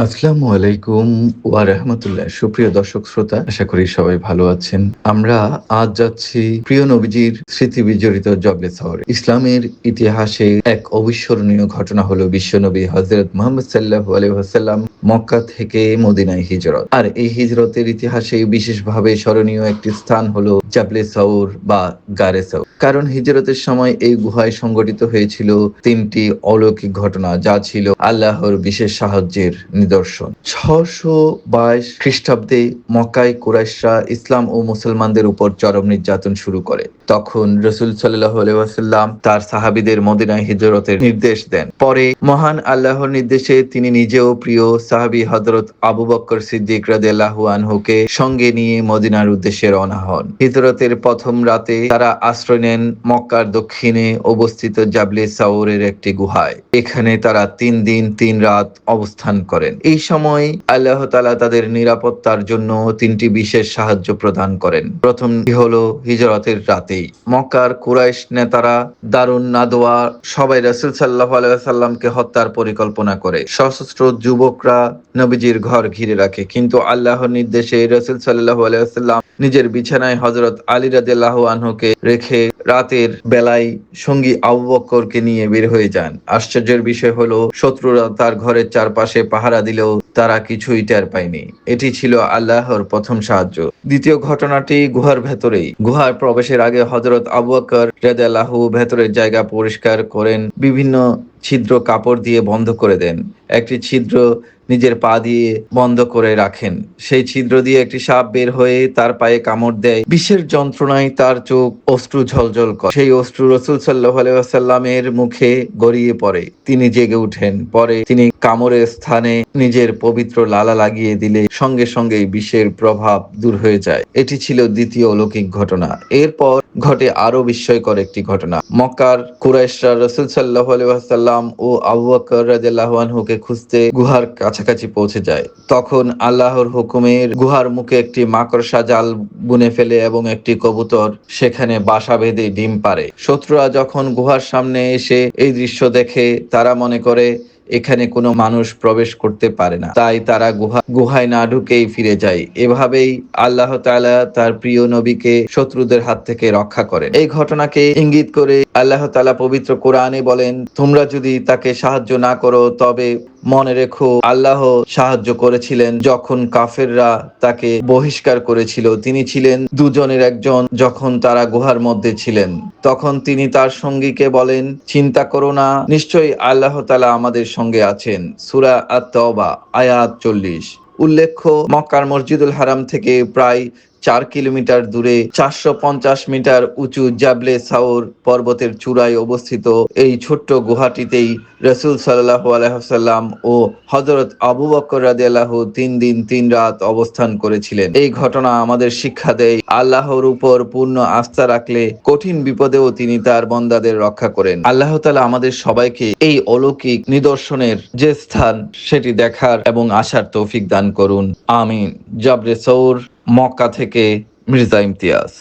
আসসালামু আলাইকুম ওয়া রাহমাতুল্লাহ। সুপ্রিয় দর্শক শ্রোতা, আশা করি সবাই ভালো আছেন। আমরা আজ যাচ্ছি প্রিয় নবীজির স্মৃতি বিজড়িত জবলে শহরে। ইসলামের ইতিহাসে এক অবিস্মরণীয় ঘটনা হলো বিশ্বনবী হযরত মুহাম্মদ সাল্লাল্লাহু আলাইহি ওয়াসাল্লাম মক্কা থেকে মদিনায় হিজরত। আর এই হিজরতের ইতিহাসে বিশেষভাবে স্মরণীয় একটি স্থান হলো জাবলে সৌর বা গারে সৌর। কারণ হিজরতের সময় এই গুহায় সংঘটিত হয়েছিল তিনটি অলৌকিক ঘটনা, যা ছিল আল্লাহর বিশেষ সাহায্যের নিদর্শন। ৬২২ খ্রিস্টাব্দে মক্কায় কুরাইশরা ইসলাম ও মুসলমানদের উপর চরম নির্যাতন শুরু করে। তখন রাসূল সাল্লাল্লাহু আলাইহি ওয়াসাল্লাম তার সাহাবীদের মদিনায় হিজরতের নির্দেশ দেন। পরে মহান আল্লাহর নির্দেশে তিনি নিজেও প্রিয় সাহাবী হযরত আবু বকর সিদ্দিক রাদিয়াল্লাহু আনহুকে সঙ্গে নিয়ে মদিনার উদ্দেশ্যে রওনা হন। হিজরতের প্রথম রাতে তারা আশ্রয় নেন মক্কার দক্ষিণে অবস্থিত জাবলে সাউরের একটি গুহায়। এখানে তারা ৩ দিন ৩ রাত অবস্থান করেন। এই সময় আল্লাহ তাআলা তাদের নিরাপত্তার জন্য ৩টি বিশেষ সাহায্য প্রদান করেন। প্রথমটি হলো হিজরতের রাতেই মক্কার কুরাইশ নেতারা দারুন নাদওয়া সবাই রাসূল সাল্লাল্লাহু আলাইহি ওয়াসাল্লামকে হত্যার পরিকল্পনা করে। সশস্ত্র যুবকরা নবীজির ঘর ঘিরে রাখে, কিন্তু আল্লাহর নির্দেশে রাসূল সাল্লাল্লাহু আলাইহি ওয়াসাল্লাম নিজের বিছানায় হযরত আলী রাদিয়াল্লাহু আনহুকে রেখে রাতের বেলায় সঙ্গী আবু বকরকে নিয়ে বের হয়ে যান। আশ্চর্যের বিষয় হলো শত্রুরা তার ঘরের চারপাশে পাহারা দিলেও তারা কিছুই টের পায়নি। এটি ছিল আল্লাহর প্রথম সাহায্য। দ্বিতীয় ঘটনাটি গুহার ভেতরেই। গুহার প্রবেশের আগে হযরত আবু বকর রাদিয়াল্লাহু ভেতরের জায়গা পরিষ্কার করেন, বিভিন্ন ছিদ্র কাপড় দিয়ে বন্ধ করে দেন। একটি ছিদ্র নিজের পা দিয়ে বন্ধ করে রাখেন। সেই ছিদ্র দিয়ে একটি সাপ বের হয়ে তার পায়ে কামড় দেয়। বিষের যন্ত্রণায় তার চোখ অশ্রু ঝলঝল করে। সেই অশ্রু রাসূল সাল্লাল্লাহু আলাইহি ওয়াসাল্লামের মুখে গড়িয়ে পড়ে। তিনি জেগে উঠেন। পরে তিনি কামড়ের স্থানে নিজের পবিত্র লালা লাগিয়ে দিলে সঙ্গে সঙ্গেই বিষের প্রভাব দূর হয়ে যায়। এটি ছিল দ্বিতীয় অলৌকিক ঘটনা। এরপর ঘটে আরো বিস্ময়কর একটি ঘটনা। মক্কার কুরাইশরা রাসূল সাল্লাল্লাহু আলাইহি ওয়াসাল্লাম ও আবু বকর রাদিয়াল্লাহু আনহুকে খুঁজতে গুহার কাছাকাছি পৌঁছে যায়। তখন আল্লাহর হুকুমের গুহার মুখে একটি মাকড়সা জাল বুনে ফেলে এবং একটি কবুতর সেখানে বাসা বেঁধে ডিম পাড়ে। শত্রুরা যখন গুহার সামনে এসে এই দৃশ্য দেখে, তারা মনে করে এখানে কোনো মানুষ প্রবেশ করতে পারে না, তাই তারা গুহায় না ঢুকেই ফিরে যায়। এভাবেই আল্লাহ তাআলা তার প্রিয় নবীকে শত্রুদের হাত থেকে রক্ষা করেন। এই ঘটনাকে ইঙ্গিত করে আল্লাহ তাআলা পবিত্র কোরআনে বলেন, তোমরা যদি তাকে সাহায্য না করো তবে মনে রেখো আল্লাহ সাহায্য করেছিলেন যখন কাফেররা তাকে বহিষ্কার করেছিল। তিনি ছিলেন দুজনের একজন। যখন তারা গুহার মধ্যে ছিলেন তখন তিনি তার সঙ্গীকে বলেন, চিন্তা করো না, নিশ্চয়ই আল্লাহ তাআলা আমাদের সঙ্গে আছেন। সূরা আত-তাওবা আয়াত ৪০। উল্লেখ্য, মক্কার মসজিদুল হারাম থেকে প্রায় ৪ কিলোমিটার দূরে ৪৫০ মিটার উঁচু জাবলে সাউর পর্বতের চূড়ায় অবস্থিত এই ছোট্ট গুহাটিতেই রাসূল সাল্লাল্লাহু আলাইহি ওয়াসাল্লাম ও হযরত আবু বকর রাদিয়াল্লাহু ৩ দিন ৩ রাত অবস্থান করেছিলেন। এই ঘটনা আমাদের শিক্ষা দেয়, আল্লাহর উপর পূর্ণ আস্থা রাখলে কঠিন বিপদেও তিনি তার বান্দাদের রক্ষা করেন। আল্লাহ তাআলা আমাদের সবাইকে এই অলৌকিক নিদর্শনের যে স্থান সেটি দেখার এবং আসার তৌফিক দান করুন। আমিন। জাবলে সৌর, মক্কা থেকে মির্জা ইমতিয়াজ।